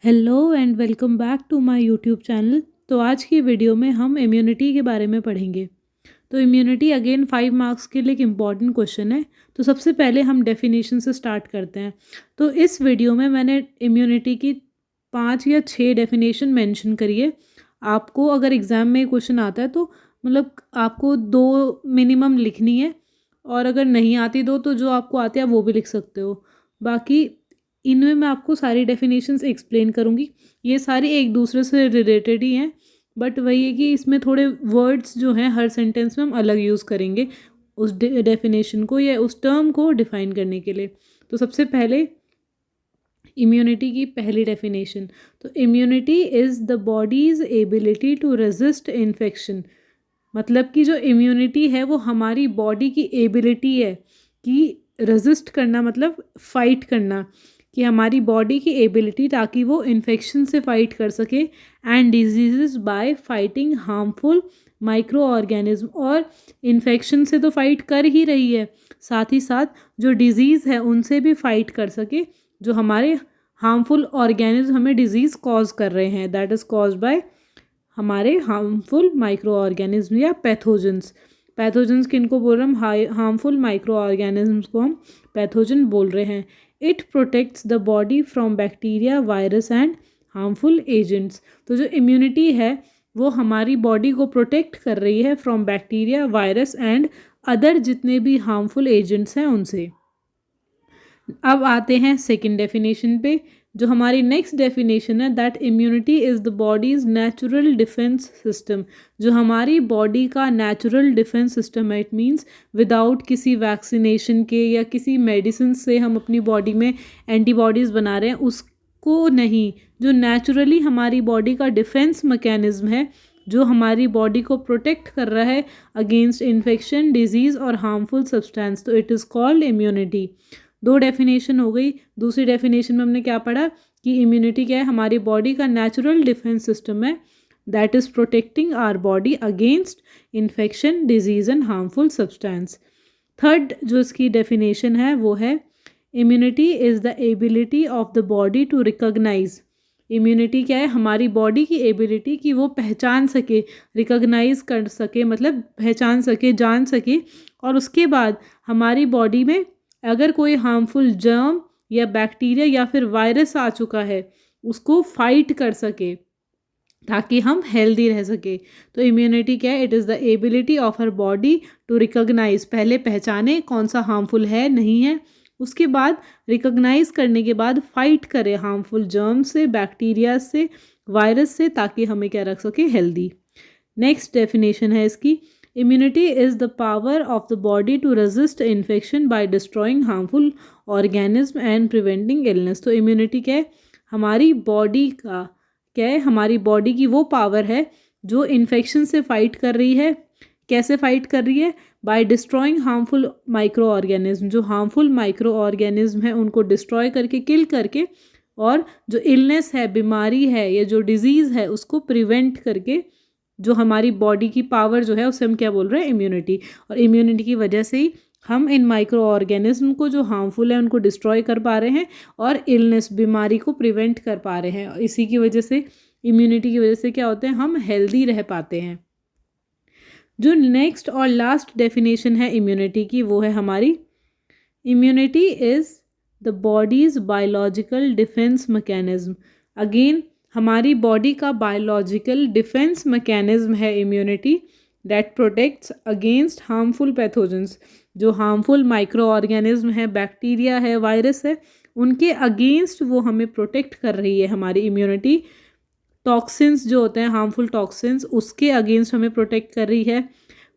Hello and welcome back to my YouTube channel. तो आज की वीडियो में हम इम्यूनिटी के बारे में पढ़ेंगे। तो इम्यूनिटी अगेन 5 मार्क्स के लिए एक इम्पॉर्टेंट क्वेश्चन है। तो सबसे पहले हम डेफिनेशन से स्टार्ट करते हैं। तो इस वीडियो में मैंने इम्यूनिटी की 5 या 6 डेफिनेशन मेंशन करी है। आपको अगर एग्ज़ाम में क्वेश्चन आता है तो मतलब आपको 2 मिनिमम लिखनी है, और अगर नहीं आती 2 तो जो आपको आते हैं वो भी लिख सकते हो। बाकी इनमें मैं आपको सारी डेफिनेशंस एक्सप्लेन करूँगी। ये सारी एक दूसरे से रिलेटेड ही हैं, बट वही है कि इसमें थोड़े वर्ड्स जो हैं हर सेंटेंस में हम अलग यूज़ करेंगे उस डेफिनेशन को या उस टर्म को डिफाइन करने के लिए। तो सबसे पहले इम्यूनिटी की पहली डेफिनेशन। तो immunity is the body's ability to resist infection. मतलब कि जो इम्यूनिटी है वो हमारी बॉडी की एबिलिटी है कि रेजिस्ट करना, मतलब फाइट करना, कि हमारी बॉडी की एबिलिटी ताकि वो इन्फेक्शन से फाइट कर सके and disease bye fighting harmful micro organism. और इन्फेक्शन से तो फाइट कर ही रही है, साथ ही साथ जो डिजीज़ है उनसे भी फाइट कर सके, जो हमारे हार्मफुल ऑर्गेनिज्म हमें डिजीज़ कॉज कर रहे हैं, दैट इज़ कॉज बाय हमारे हार्मफुल माइक्रो ऑर्गेनिज्म या पैथोजेंस। पैथोजेंस किनको बोल रहे हैं? हम हार्मफुल माइक्रो ऑर्गेनिज्म्स को हम पैथोजन बोल रहे हैं। It protects the body from bacteria, virus and harmful agents. तो जो इम्यूनिटी है वो हमारी बॉडी को प्रोटेक्ट कर रही है from bacteria, virus and other जितने भी हार्मफुल एजेंट्स हैं उनसे। अब आते हैं सेकंड डेफिनेशन पे। जो हमारी नेक्स्ट डेफिनेशन है, that immunity is the bodies natural defence system. जो हमारी बॉडी का नेचुरल डिफेंस सिस्टम है, इट मीन्स विदाउट किसी वैक्सीनेशन के या किसी मेडिसिन से हम अपनी बॉडी में एंटीबॉडीज़ बना रहे हैं, उसको नहीं, जो नेचुरली हमारी बॉडी का डिफेंस मैकेनिज्म है, जो हमारी बॉडी को प्रोटेक्ट कर रहा है अगेंस्ट इन्फेक्शन, डिजीज़ और हार्मफुल सब्सटेंस, तो it is called immunity. 2 definition हो गई। दूसरी डेफिनेशन में हमने क्या पढ़ा कि इम्यूनिटी क्या है? हमारी बॉडी का नेचुरल डिफेंस सिस्टम है that is protecting our body against infection, disease and harmful substance. Third जो इसकी डेफिनेशन है वो है, immunity is the ability of the body to recognise. इम्यूनिटी क्या है? हमारी बॉडी की एबिलिटी कि वो पहचान सके, रिकॉग्नाइज कर सके, मतलब पहचान सके, जान सके, और उसके बाद हमारी बॉडी में अगर कोई हार्मफुल जर्म या बैक्टीरिया या फिर वायरस आ चुका है उसको फाइट कर सके ताकि हम हेल्दी रह सके। तो इम्यूनिटी क्या है? It is the ability of हर बॉडी टू रिकॉग्नाइज, पहले पहचाने कौन सा हार्मफुल है नहीं है, उसके बाद रिकॉग्नाइज करने के बाद फाइट करे हार्मफुल जर्म से, बैक्टीरिया से, वायरस से, ताकि हमें क्या रख सके? हेल्दी। नेक्स्ट डेफिनेशन है इसकी, immunity is the power of the body to resist infection by destroying harmful organism and preventing illness. तो इम्यूनिटी क्या है? हमारी बॉडी का क्या है? हमारी बॉडी की वो पावर है जो इन्फेक्शन से फाइट कर रही है। कैसे फाइट कर रही है? By destroying harmful micro organism. जो हार्मफुल माइक्रो ऑर्गेनिज्म है उनको डिस्ट्रॉय करके, किल करके, और जो इलनेस है, बीमारी है या जो डिजीज़ है उसको प्रिवेंट करके, जो हमारी बॉडी की पावर जो है उसे हम क्या बोल रहे हैं? इम्यूनिटी। और इम्यूनिटी की वजह से ही हम इन माइक्रो ऑर्गेनिज्म को जो हार्मफुल है उनको डिस्ट्रॉय कर पा रहे हैं और इलनेस, बीमारी को प्रिवेंट कर पा रहे हैं। इसी की वजह से, इम्यूनिटी की वजह से क्या होते हैं? हम हेल्दी रह पाते हैं। जो नेक्स्ट और लास्ट डेफिनेशन है इम्यूनिटी की वो है हमारी, immunity is the bodies biological defence mechanism. Again हमारी बॉडी का बायोलॉजिकल डिफेंस मैकेनिज्म है immunity, that protects against harmful pathogens. जो हार्मफुल माइक्रो ऑर्गेनिज्म है, बैक्टीरिया है, वायरस है, उनके अगेंस्ट वो हमें प्रोटेक्ट कर रही है हमारी इम्यूनिटी। टॉक्सिन्स जो होते हैं, हार्मफुल टॉक्सिन्स, उसके अगेंस्ट हमें प्रोटेक्ट कर रही है।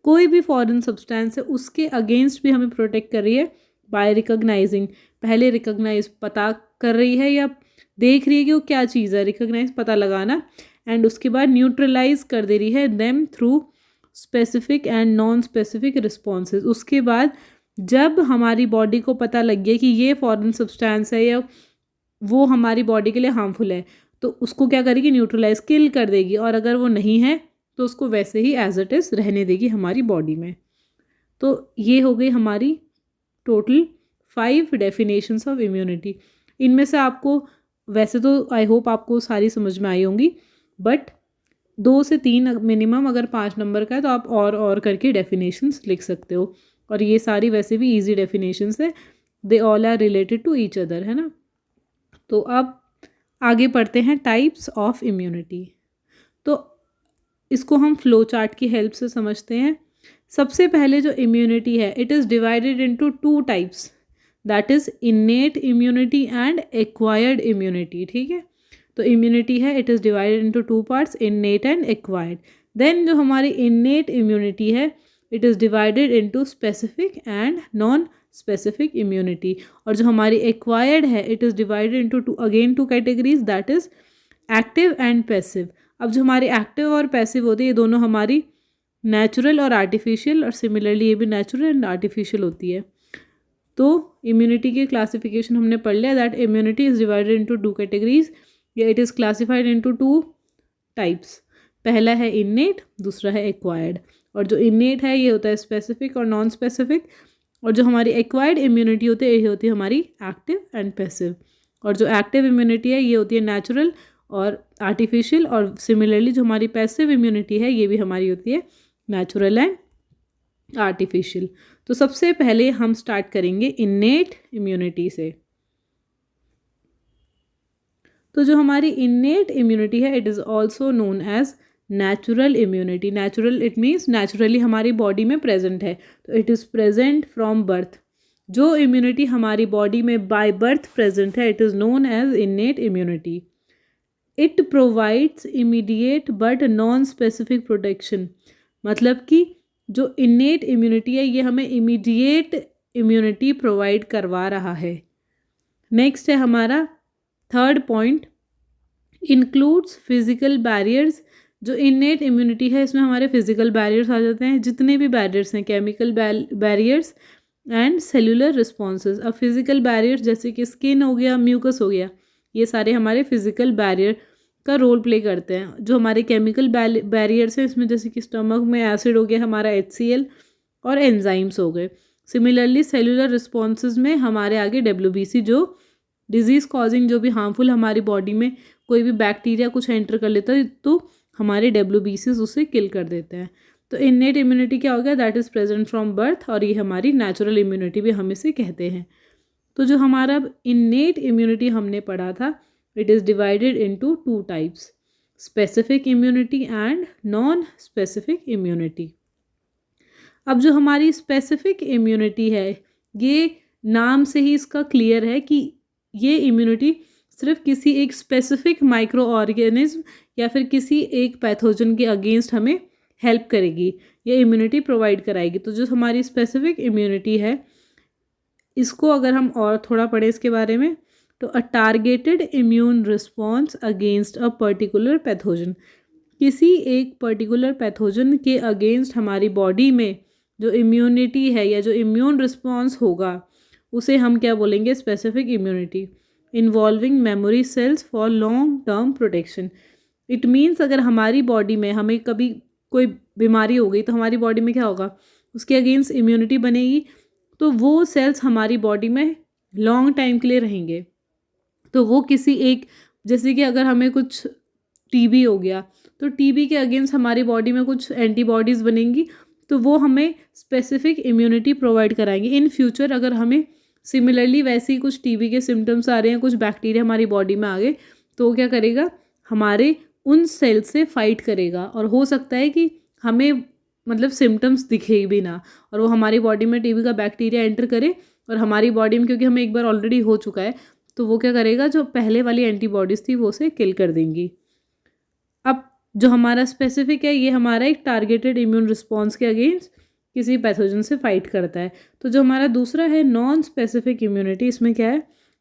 कोई भी फॉरेन सब्सटेंस है उसके अगेंस्ट भी हमें प्रोटेक्ट कर रही है बाय रिकॉग्नाइजिंग। पहले रिकॉग्नाइज, पता कर रही है या देख रही है कि वो क्या चीज़ है, रिकॉग्नाइज पता लगाना, एंड उसके बाद न्यूट्रलाइज कर दे रही है them through specific and non specific responses. उसके बाद जब हमारी बॉडी को पता लग गया कि ये फॉरेन सब्सटेंस है या वो हमारी बॉडी के लिए हार्मफुल है, तो उसको क्या करेगी? न्यूट्रलाइज, किल कर देगी, और अगर वो नहीं है तो उसको वैसे ही एज इट इज़ रहने देगी हमारी बॉडी में। तो ये हो गई हमारी टोटल 5 डेफिनेशंस ऑफ इम्यूनिटी। इनमें से आपको वैसे तो आई होप आपको सारी समझ में आई होंगी, बट 2 से 3 मिनिमम, अगर 5 नंबर का है तो आप और करके डेफिनेशंस लिख सकते हो। और ये सारी वैसे भी ईजी डेफिनेशंस है, they all are related to each other, है ना। तो अब आगे पढ़ते हैं टाइप्स ऑफ इम्यूनिटी। तो इसको हम फ्लो चार्ट की हेल्प से समझते हैं। सबसे पहले जो इम्यूनिटी है, it is divided into 2 types, that is innate immunity and acquired immunity. ठीक है, तो इम्यूनिटी है, it is divided into 2 parts, innate and acquired. Then जो हमारी इनेट इम्यूनिटी है, it is divided into specific and non specific immunity. और जो हमारी एक्वायर्ड है, it is divided into two categories, that is active and passive. अब जो हमारी एक्टिव और पैसिव होती है, ये दोनों हमारी नेचुरल और आर्टिफिशियल, और सिमिलरली ये भी नेचुरल एंड आर्टिफिशियल होती है। तो इम्यूनिटी की क्लासिफिकेशन हमने पढ़ लिया, that immunity is divided into 2 categories, या it is classified into 2 types. पहला है इनेट, दूसरा है एक्वायर्ड। और जो इनेट है ये होता है स्पेसिफिक और नॉन स्पेसिफिक, और जो हमारी एक्वायर्ड इम्यूनिटी होती है ये होती है हमारी एक्टिव एंड पैसिव। और जो एक्टिव इम्यूनिटी है ये होती है नेचुरल और आर्टिफिशियल, और सिमिलरली जो हमारी पैसिव इम्यूनिटी है ये भी हमारी होती है नेचुरल एंड आर्टिफिशियल। तो सबसे पहले हम स्टार्ट करेंगे इनेट इम्यूनिटी से। तो जो हमारी इनेट इम्यूनिटी है, it is also known as natural immunity. Natural it means naturally हमारी बॉडी में प्रेजेंट है, तो it is present from birth. जो इम्यूनिटी हमारी बॉडी में बाय बर्थ प्रेजेंट है, it is known as innate immunity. It provides immediate but non specific protection. मतलब कि जो इनेट इम्यूनिटी है ये हमें इमीडिएट इम्यूनिटी प्रोवाइड करवा रहा है। नेक्स्ट है हमारा third point, includes physical barriers. जो इनेट इम्यूनिटी है इसमें हमारे फिजिकल बैरियर्स आ जाते हैं, जितने भी बैरियर्स हैं, chemical barriers and cellular responses. अब फिजिकल बैरियर्स जैसे कि स्किन हो गया, म्यूकस हो गया, ये सारे हमारे फिजिकल बैरियर का रोल प्ले करते हैं। जो हमारे केमिकल बैरियर्स हैं इसमें जैसे कि स्टमक में एसिड हो गया हमारा HCl, और एंजाइम्स हो गए। सिमिलरली सेलुलर रिस्पॉन्सेज में हमारे आगे WBC, जो डिजीज़ कॉजिंग जो भी हार्मफुल हमारी बॉडी में कोई भी बैक्टीरिया कुछ एंटर कर लेता है तो हमारे WBCs उसे किल कर देते हैं। तो इनेट इम्यूनिटी क्या हो गया, that is present from birth, और ये हमारी नेचुरल इम्यूनिटी भी हम इसे कहते हैं। तो जो हमारा इनेट इम्यूनिटी हमने पढ़ा था, it is divided into 2 types, specific immunity and non specific immunity. अब जो हमारी स्पेसिफिक इम्यूनिटी है, ये नाम से ही इसका क्लियर है कि ये इम्यूनिटी सिर्फ किसी एक स्पेसिफिक माइक्रो ऑर्गेनिज्म या फिर किसी एक पैथोजन के अगेंस्ट हमें हेल्प करेगी, ये इम्यूनिटी प्रोवाइड कराएगी। तो जो हमारी स्पेसिफिक इम्यूनिटी है, इसको अगर हम और थोड़ा पढ़ें इसके बारे में, तो अ targeted immune response against a particular pathogen. किसी एक पर्टिकुलर पैथोजन के अगेंस्ट हमारी बॉडी में जो इम्यूनिटी है या जो इम्यून रिस्पॉन्स होगा उसे हम क्या बोलेंगे, specific immunity, involving memory cells for long term protection. It means अगर हमारी बॉडी में हमें कभी कोई बीमारी हो गई तो हमारी बॉडी में क्या होगा, उसके अगेंस्ट इम्यूनिटी बनेगी, तो वो सेल्स हमारी बॉडी में लॉन्ग टाइम के लिए रहेंगे। तो वो किसी एक, जैसे कि अगर हमें कुछ TB हो गया तो TB के अगेंस्ट हमारी बॉडी में कुछ एंटीबॉडीज़ बनेंगी, तो वो हमें स्पेसिफिक इम्यूनिटी प्रोवाइड कराएंगे। इन फ्यूचर अगर हमें सिमिलरली वैसे ही कुछ TB के सिम्टम्स आ रहे हैं, कुछ बैक्टीरिया हमारी बॉडी में आ गए, तो वो क्या करेगा, हमारे उन सेल से फाइट करेगा। और हो सकता है कि हमें मतलब सिम्टम्स दिखे भी ना, और वो हमारी बॉडी में TB का बैक्टीरिया एंटर करे, और हमारी बॉडी में क्योंकि हमें एक बार ऑलरेडी हो चुका है, तो वो क्या करेगा, जो पहले वाली एंटीबॉडीज़ थी वो उसे किल कर देंगी। अब जो हमारा स्पेसिफिक है, ये हमारा एक टारगेटेड इम्यून रिस्पॉन्स के अगेंस्ट किसी पैथोजन से फाइट करता है। तो जो हमारा दूसरा है नॉन स्पेसिफिक इम्यूनिटी, इसमें क्या है,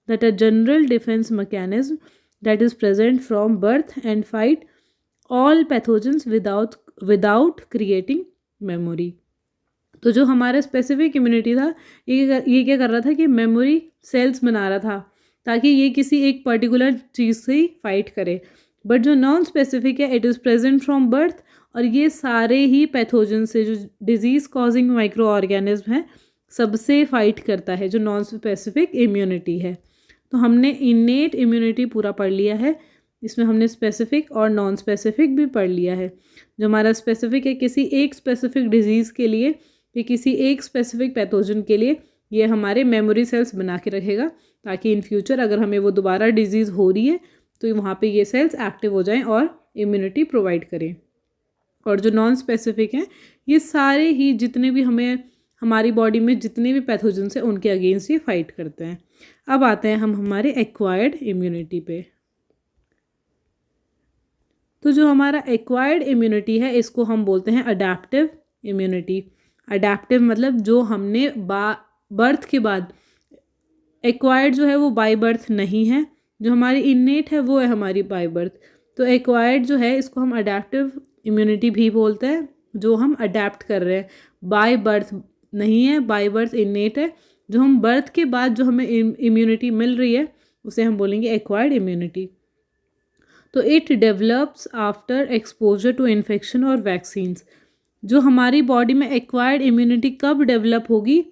that a general defence mechanism that is present from birth and fight all pathogens without creating memory. तो जो हमारा स्पेसिफिक इम्यूनिटी था, ये क्या कर रहा था कि मेमोरी सेल्स बना रहा था ताकि ये किसी एक पर्टिकुलर चीज़ से ही फाइट करे। बट जो नॉन स्पेसिफिक है, it is present from birth, और ये सारे ही पैथोजन से, जो डिजीज़ कॉजिंग माइक्रो ऑर्गेनिज्म है, सबसे फाइट करता है, जो नॉन स्पेसिफिक इम्यूनिटी है। तो हमने इनेट इम्यूनिटी पूरा पढ़ लिया है, इसमें हमने स्पेसिफिक और नॉन स्पेसिफिक भी पढ़ लिया है। जो हमारा स्पेसिफिक है किसी एक स्पेसिफिक डिजीज़ के लिए या किसी एक स्पेसिफिक पैथोजन के लिए, ये हमारे मेमोरी सेल्स बना के रखेगा ताकि इन फ्यूचर अगर हमें वो दोबारा डिजीज़ हो रही है तो वहाँ पे ये सेल्स एक्टिव हो जाएं और इम्यूनिटी प्रोवाइड करें। और जो नॉन स्पेसिफिक हैं ये सारे ही जितने भी हमें हमारी बॉडी में जितने भी पैथोजन्स हैं उनके अगेंस्ट ये फाइट करते हैं। अब आते हैं हम हमारे एक्वायर्ड इम्यूनिटी पे। तो जो हमारा एक्वायर्ड इम्यूनिटी है इसको हम बोलते हैं अडैप्टिव इम्यूनिटी। अडैप्टिव मतलब जो हमने बर्थ के बाद, एक्वायर्ड जो है वो बाय बर्थ नहीं है, जो हमारी इनेट है वो है हमारी बाय बर्थ। तो एक्वायर्ड जो है इसको हम अडैप्टिव इम्यूनिटी भी बोलते हैं, जो हम अडैप्ट कर रहे हैं, बाय बर्थ नहीं है, बाय बर्थ इनेट है। जो हम बर्थ के बाद जो हमें इम्यूनिटी मिल रही है उसे हम बोलेंगे एक्वायर्ड इम्यूनिटी। तो it develops after exposure to infection और वैक्सीन्स। जो हमारी बॉडी में एक्वायर्ड इम्यूनिटी कब डेवलप होगी,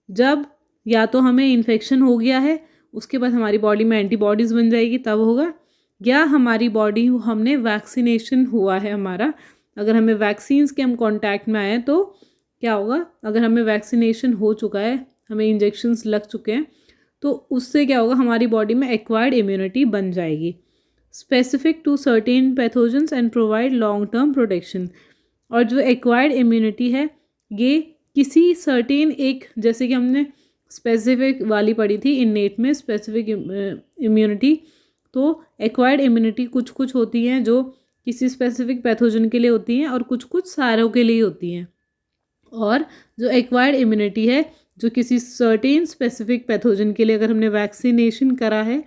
जब या तो हमें इन्फेक्शन हो गया है उसके बाद हमारी बॉडी में एंटीबॉडीज़ बन जाएगी तब होगा, या हमारी बॉडी हमने वैक्सीनेशन हुआ है हमारा, अगर हमें वैक्सीन्स के हम कांटेक्ट में आए हैं तो क्या होगा, अगर हमें वैक्सीनेशन हो चुका है, हमें इंजेक्शंस लग चुके हैं तो उससे क्या होगा, हमारी बॉडी में एक्वायर्ड इम्यूनिटी बन जाएगी। Specific to certain pathogens and provide long term protection. और जो एक्वायर्ड इम्यूनिटी है ये किसी सर्टेन एक, जैसे कि हमने स्पेसिफिक वाली पढ़ी थी इनेट में स्पेसिफिक इम्यूनिटी, तो एक्वायर्ड इम्यूनिटी कुछ कुछ होती हैं जो किसी स्पेसिफिक पैथोजन के लिए होती हैं और कुछ कुछ सारों के लिए होती हैं। और जो एक्वायर्ड इम्यूनिटी है जो किसी सर्टेन स्पेसिफिक पैथोजन के लिए अगर हमने वैक्सीनेशन करा है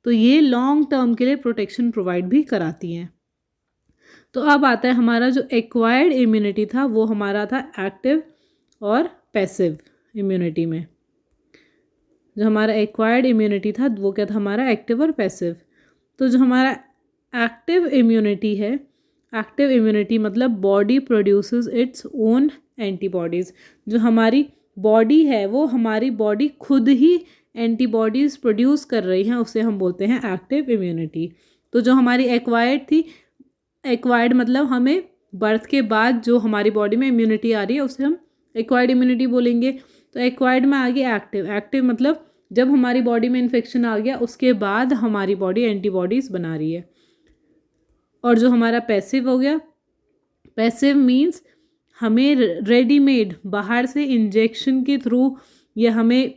तो ये लॉन्ग टर्म के लिए प्रोटेक्शन प्रोवाइड भी कराती हैं। तो अब आता है हमारा जो एक्वायर्ड इम्यूनिटी था वो हमारा था एक्टिव और पैसिव इम्यूनिटी में। जो हमारा एक्वायर्ड इम्यूनिटी था वो क्या था हमारा, एक्टिव और पैसिव। तो जो हमारा एक्टिव इम्यूनिटी है, एक्टिव इम्यूनिटी मतलब body produces its own antibodies. जो हमारी बॉडी है वो हमारी बॉडी खुद ही एंटीबॉडीज़ प्रोड्यूस कर रही हैं, उसे हम बोलते हैं एक्टिव इम्यूनिटी। तो जो हमारी एक्वायर्ड थी, एक्वायर्ड मतलब हमें बर्थ के बाद जो हमारी बॉडी में इम्यूनिटी आ रही है उसे हम एक्वायर्ड इम्यूनिटी बोलेंगे। तो एक्वायर्ड में आ गया एक्टिव। एक्टिव मतलब जब हमारी बॉडी में इन्फेक्शन आ गया उसके बाद हमारी बॉडी एंटीबॉडीज़ बना रही है। और जो हमारा पैसिव हो गया, पैसिव मीन्स हमें रेडीमेड बाहर से इंजेक्शन के थ्रू या हमें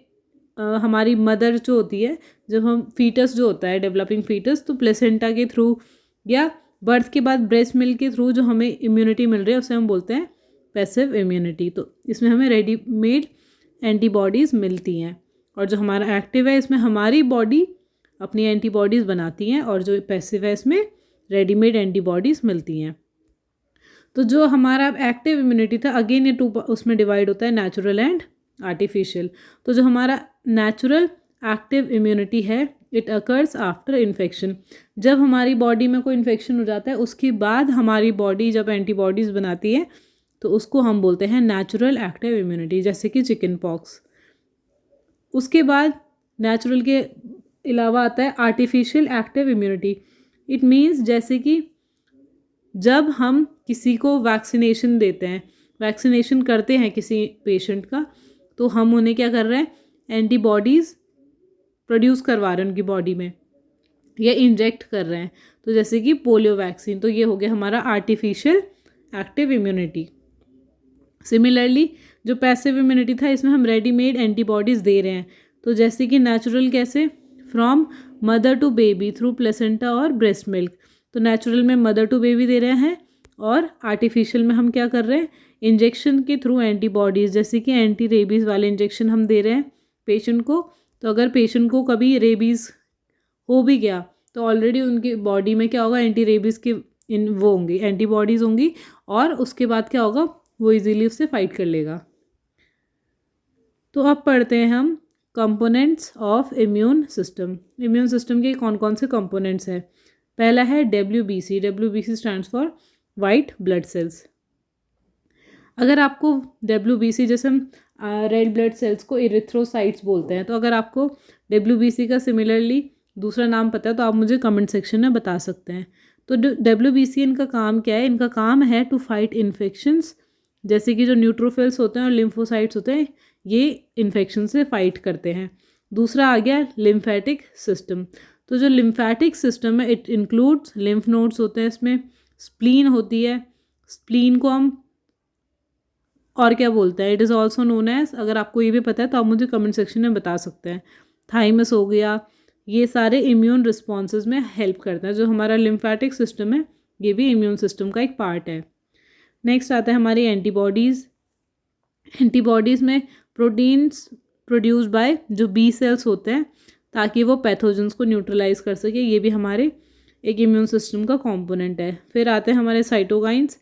हमारी मदर जो होती है, जब हम फीटस जो होता है डेवलपिंग फीटस, तो प्लेसेंटा के थ्रू या बर्थ के बाद ब्रेस्ट मिल्क के थ्रू जो हमें इम्यूनिटी मिल रही है उसे हम बोलते हैं पैसिव इम्यूनिटी। तो इसमें हमें रेडीमेड एंटीबॉडीज़ मिलती हैं। और जो हमारा एक्टिव है इसमें हमारी बॉडी अपनी एंटीबॉडीज़ बनाती हैं, और जो पैसिव है इसमें रेडीमेड एंटीबॉडीज़ मिलती हैं। तो जो हमारा एक्टिव इम्यूनिटी था अगेन ये उसमें डिवाइड होता है नेचुरल एंड आर्टिफिशियल। तो जो हमारा नेचुरल एक्टिव इम्यूनिटी है इट अकर्स आफ्टर इन्फेक्शन। जब हमारी बॉडी में कोई इन्फेक्शन हो जाता है उसके बाद हमारी बॉडी जब एंटीबॉडीज़ बनाती है तो उसको हम बोलते हैं नेचुरल एक्टिव इम्यूनिटी, जैसे कि चिकन पॉक्स। उसके बाद नेचुरल के अलावा आता है artificial active immunity. It means जैसे कि जब हम किसी को वैक्सीनेशन देते हैं, वैक्सीनेशन करते हैं किसी पेशेंट का, तो हम उन्हें क्या कर रहे हैं, एंटीबॉडीज़ प्रोड्यूस करवा रहे हैं उनकी बॉडी में या इंजेक्ट कर रहे हैं। तो जैसे कि पोलियो वैक्सीन, तो ये हो गया हमारा आर्टिफिशियल एक्टिव इम्यूनिटी। सिमिलरली जो पैसिव इम्यूनिटी था इसमें हम रेडीमेड एंटीबॉडीज़ दे रहे हैं। तो जैसे कि नेचुरल कैसे, from mother to baby through placenta और ब्रेस्ट मिल्क। तो नेचुरल में मदर टू बेबी दे रहे हैं और आर्टिफिशियल में हम क्या कर रहे हैं, इंजेक्शन के थ्रू एंटीबॉडीज़, जैसे कि एंटी रेबीज़ वाले इंजेक्शन हम दे रहे हैं पेशेंट को। तो अगर पेशेंट को कभी रेबीज़ हो भी गया तो ऑलरेडी उनकी बॉडी में क्या होगा, एंटी रेबीज़ के वो होंगी, एंटीबॉडीज़ होंगी, और उसके बाद क्या होगा, वो इजीली उससे फाइट कर लेगा। तो अब पढ़ते हैं हम components of immune system. Immune system के कौन कौन से कंपोनेंट्स हैं। पहला है WBC। WBC stands for white blood cells. अगर आपको WBC, जैसे हम रेड ब्लड सेल्स को इरिथ्रोसाइट्स बोलते हैं। तो अगर आपको WBC का सिमिलरली दूसरा नाम पता है तो आप मुझे कमेंट सेक्शन में बता सकते हैं। तो WBC इनका काम क्या है? इनका काम है टू फाइट इन्फेक्शंस, जैसे कि जो न्यूट्रोफिल्स होते हैं और लिम्फोसाइट्स होते हैं, ये इन्फेक्शन से फाइट करते हैं। दूसरा आ गया लिम्फेटिक सिस्टम। तो जो लिम्फेटिक सिस्टम है इट इंक्लूड्स लिम्फ नोड्स होते हैं, इसमें स्प्लीन होती है। स्प्लीन को हम और क्या बोलते हैं? It is also known as, अगर आपको ये भी पता है तो आप मुझे कमेंट सेक्शन में बता सकते हैं। थाइमस हो गया, ये सारे इम्यून रिस्पॉन्सेज में हेल्प करते हैं। जो हमारा लिम्फेटिक सिस्टम है ये भी इम्यून सिस्टम का एक पार्ट है। नेक्स्ट आता है हमारी एंटीबॉडीज़। एंटीबॉडीज़ में प्रोटीन्स प्रोड्यूस बाय जो बी सेल्स होते हैं ताकि वो पैथोजेंस को न्यूट्रलाइज कर सके, ये भी हमारे एक इम्यून सिस्टम का कंपोनेंट है। फिर आते हैं हमारे cytokines,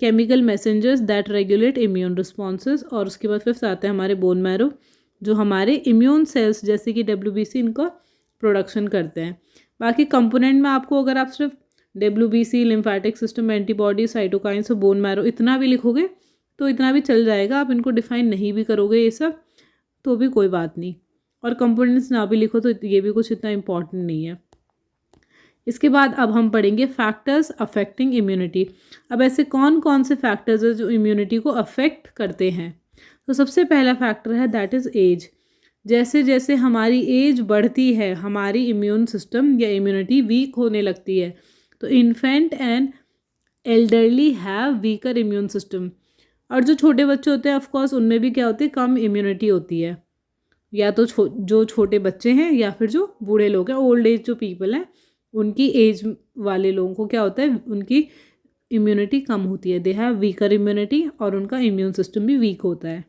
chemical messengers that regulate immune responses. और उसके बाद फिर आते हैं हमारे बोन मैरो, जो हमारे इम्यून सेल्स जैसे कि WBC इनका प्रोडक्शन करते हैं। बाकी कंपोनेंट में आपको अगर आप सिर्फ WBC, lymphatic system, antibody, cytokines और बोन मैरो इतना भी लिखोगे तो इतना भी चल जाएगा। आप इनको डिफाइन नहीं भी करोगे ये सब तो भी कोई बात नहीं, और कंपोनेंट्स ना भी लिखो तो ये भी कुछ इतना इम्पॉर्टेंट नहीं है। इसके बाद अब हम पढ़ेंगे फैक्टर्स अफेक्टिंग इम्यूनिटी। अब ऐसे कौन कौन से फैक्टर्स हैं जो इम्यूनिटी को अफेक्ट करते हैं? तो सबसे पहला फैक्टर है दैट इज़ एज। जैसे जैसे हमारी एज बढ़ती है हमारी इम्यून सिस्टम या इम्यूनिटी वीक होने लगती है। तो infant and elderly have weaker immune system. और जो छोटे बच्चे होते हैं ऑफकोर्स उनमें भी क्या होती है? कम इम्यूनिटी होती है। या तो जो छोटे बच्चे हैं या फिर जो बूढ़े लोग हैं, ओल्ड एज जो पीपल हैं, उनकी एज वाले लोगों को क्या होता है? उनकी इम्यूनिटी कम होती है, दे हैव वीकर इम्यूनिटी, और उनका इम्यून सिस्टम भी वीक होता है।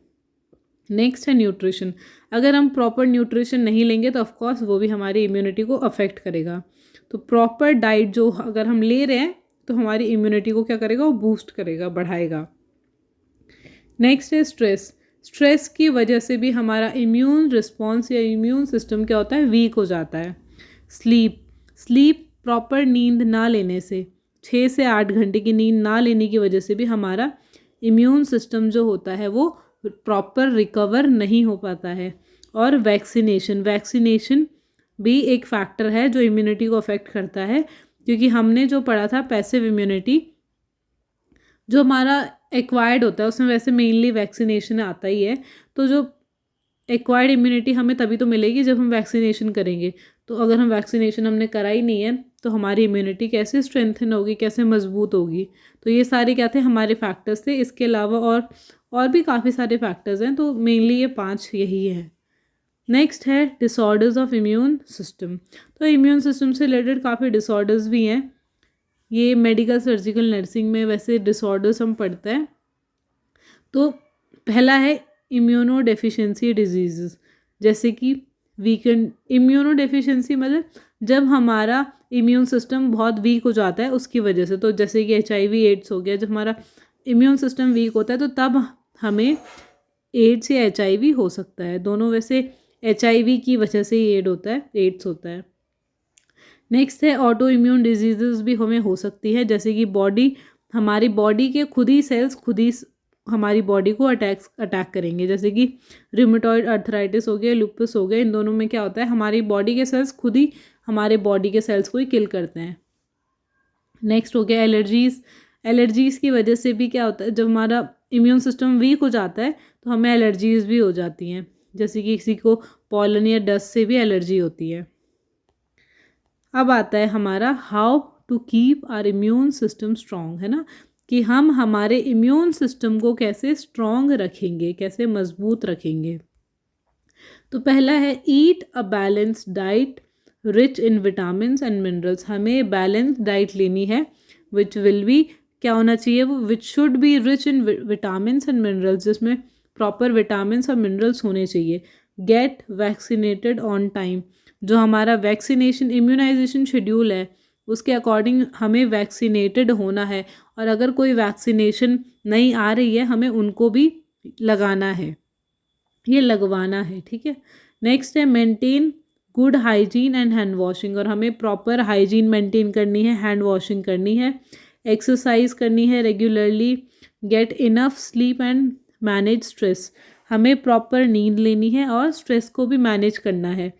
नेक्स्ट है न्यूट्रिशन। अगर हम प्रॉपर न्यूट्रिशन नहीं लेंगे तो ऑफकोर्स वो भी हमारी इम्यूनिटी को अफेक्ट करेगा। तो प्रॉपर डाइट जो अगर हम ले रहे हैं तो हमारी इम्यूनिटी को क्या करेगा? वो बूस्ट करेगा, बढ़ाएगा। नेक्स्ट है स्ट्रेस। स्ट्रेस की वजह से भी हमारा इम्यून रिस्पॉन्स या इम्यून सिस्टम क्या होता है? वीक हो जाता है। स्लीप प्रॉपर नींद ना लेने से, 6 से 8 घंटे की नींद ना लेने की वजह से भी हमारा इम्यून सिस्टम जो होता है वो प्रॉपर रिकवर नहीं हो पाता है। और वैक्सीनेशन भी एक फैक्टर है जो इम्यूनिटी को अफेक्ट करता है, क्योंकि हमने जो पढ़ा था पैसिव इम्यूनिटी जो हमारा एक्वायर्ड होता है उसमें वैसे मेनली वैक्सीनेशन आता ही है। तो जो एक्वायर्ड इम्यूनिटी हमें तभी तो मिलेगी जब हम वैक्सीनेशन करेंगे। तो अगर हम वैक्सीनेशन हमने कराई नहीं है तो हमारी इम्यूनिटी कैसे स्ट्रेंथन होगी, कैसे मजबूत होगी? तो ये सारे क्या थे? हमारे फैक्टर्स थे। इसके अलावा और भी काफ़ी सारे फैक्टर्स हैं, तो मेनली ये 5 यही है। नेक्स्ट है डिसऑर्डर्स ऑफ इम्यून सिस्टम। तो इम्यून सिस्टम से रिलेटेड काफ़ी डिसऑर्डर्स भी हैं। ये मेडिकल, सर्जिकल, नर्सिंग में वैसे डिसऑर्डर्स हम पढ़ते हैं। तो पहला है इम्यूनो डेफिशिएंसी डिजीज़, जैसे कि वीकेंड इम्यूनो डेफिशिएंसी मतलब जब हमारा इम्यून सिस्टम बहुत वीक हो जाता है उसकी वजह से। तो जैसे कि HIV एड्स हो गया, जब हमारा इम्यून सिस्टम वीक होता है तो तब हमें एड्स या HIV हो सकता है। दोनों वैसे HIV की वजह से ही एड्स होता है। नेक्स्ट है ऑटो इम्यून डिजीज़ भी हमें हो सकती है, जैसे कि हमारी बॉडी के खुद ही सेल्स हमारी बॉडी को अटैक करेंगे, जैसे कि रूमेटॉइड अर्थराइटिस हो गया, लुपस हो गया। इन दोनों में क्या होता है? हमारी बॉडी के सेल्स खुद ही हमारे बॉडी के सेल्स को ही किल करते हैं। नेक्स्ट हो गया एलर्जीज़ की वजह से भी क्या होता है? जब हमारा इम्यून सिस्टम वीक हो जाता है तो हमें एलर्जीज़ भी हो जाती हैं, जैसे कि किसी को पॉलन या डस्ट से भी एलर्जी होती है। अब आता है हमारा how to keep our immune system strong, है ना, कि हम हमारे इम्यून सिस्टम को कैसे स्ट्रॉन्ग रखेंगे, कैसे मजबूत रखेंगे। तो पहला है eat a balanced diet rich in vitamins and minerals. हमें बैलेंस डाइट लेनी है विच विल बी क्या होना चाहिए? वो which should be rich in vitamins and minerals, जिसमें प्रॉपर विटामिन्स और मिनरल्स होने चाहिए। Get vaccinated on time. जो हमारा वैक्सीनेशन इम्यूनाइजेशन शेड्यूल है उसके अकॉर्डिंग हमें वैक्सीनेटेड होना है, और अगर कोई वैक्सीनेशन नहीं आ रही है हमें उनको भी लगवाना है, ठीक है। नेक्स्ट है maintain good hygiene and hand washing, और हमें प्रॉपर हाइजीन मेंटेन करनी है, हैंड वॉशिंग करनी है, एक्सरसाइज करनी है regularly, get enough sleep and manage stress. हमें प्रॉपर नींद लेनी है और स्ट्रेस को भी मैनेज करना है।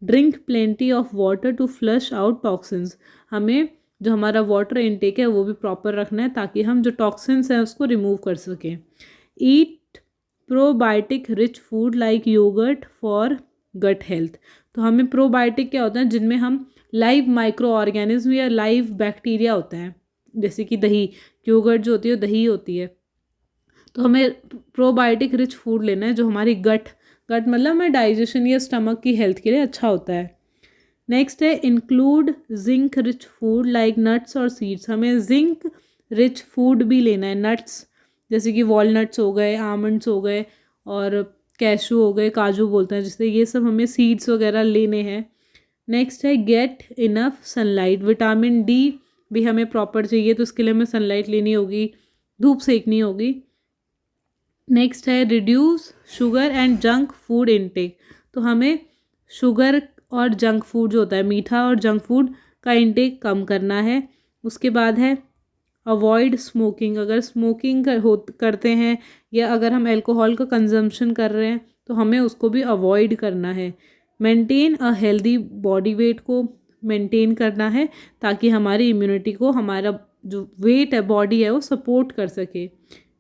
Drink plenty of water to flush out toxins, हमें जो हमारा वाटर इनटेक है वो भी प्रॉपर रखना है ताकि हम जो टॉक्सिन्स हैं उसको रिमूव कर सकें। Eat probiotic rich food like yogurt for gut health, तो हमें प्रोबायोटिक क्या होता है, जिनमें हम लाइव माइक्रो ऑर्गेनिज्म या लाइव बैक्टीरिया होते हैं, जैसे कि दही, योगर्ट जो होती है वो दही होती है, तो हमें प्रोबायोटिक रिच फूड लेना है जो हमारी गट मतलब हमारे डाइजेशन या स्टमक की हेल्थ के लिए अच्छा होता है। नेक्स्ट है include zinc rich food like nuts और सीड्स, हमें जिंक रिच फूड भी लेना है। नट्स जैसे कि वॉलनट्स हो गए, आमंड्स हो गए और कैशू हो गए, काजू बोलते हैं जिससे, ये सब हमें सीड्स वगैरह लेने हैं। नेक्स्ट है get enough sunlight, vitamin D भी हमें प्रॉपर चाहिए तो उसके लिए हमें सनलाइट लेनी होगी, धूप सेकनी होगी। नेक्स्ट है reduce sugar and junk food intake, तो हमें शुगर और जंक फूड जो होता है, मीठा और जंक फूड का इनटेक कम करना है। उसके बाद है अवॉइड स्मोकिंग, अगर स्मोकिंग करते हैं या अगर हम अल्कोहल का कंजम्पशन कर रहे हैं तो हमें उसको भी अवॉइड करना है। Maintain a healthy body weight को मेंटेन करना है ताकि हमारी इम्यूनिटी को हमारा जो वेट है, बॉडी है, वो सपोर्ट कर सके।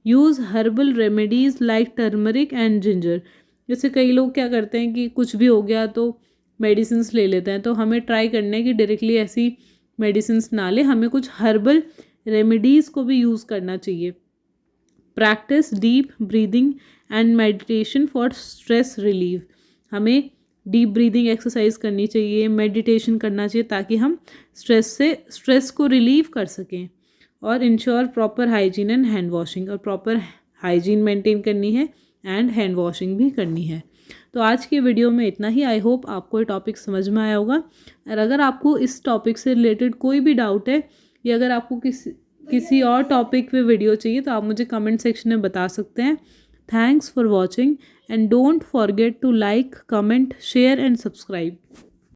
Use herbal remedies like turmeric and ginger, जैसे कई लोग क्या करते हैं कि कुछ भी हो गया तो मेडिसिन्स ले लेते हैं, तो हमें ट्राई करना है कि डायरेक्टली ऐसी मेडिसिन्स ना ले, हमें कुछ हर्बल रेमेडीज़ को भी यूज़ करना चाहिए। Practice deep breathing and meditation for stress relieve, हमें डीप ब्रीदिंग एक्सरसाइज करनी चाहिए, मेडिटेशन करना चाहिए ताकि हम स्ट्रेस को रिलीव कर सकें। और ensure proper hygiene and hand washing, और प्रॉपर हाइजीन मेंटेन करनी है एंड हैंड वॉशिंग भी करनी है। तो आज की वीडियो में इतना ही। आई होप आपको ये टॉपिक समझ में आया होगा, और अगर आपको इस टॉपिक से रिलेटेड कोई भी डाउट है या अगर आपको किसी और टॉपिक पे वीडियो चाहिए तो आप मुझे कमेंट सेक्शन में बता सकते हैं। Thanks for watching and don't forget to like, comment, share and subscribe.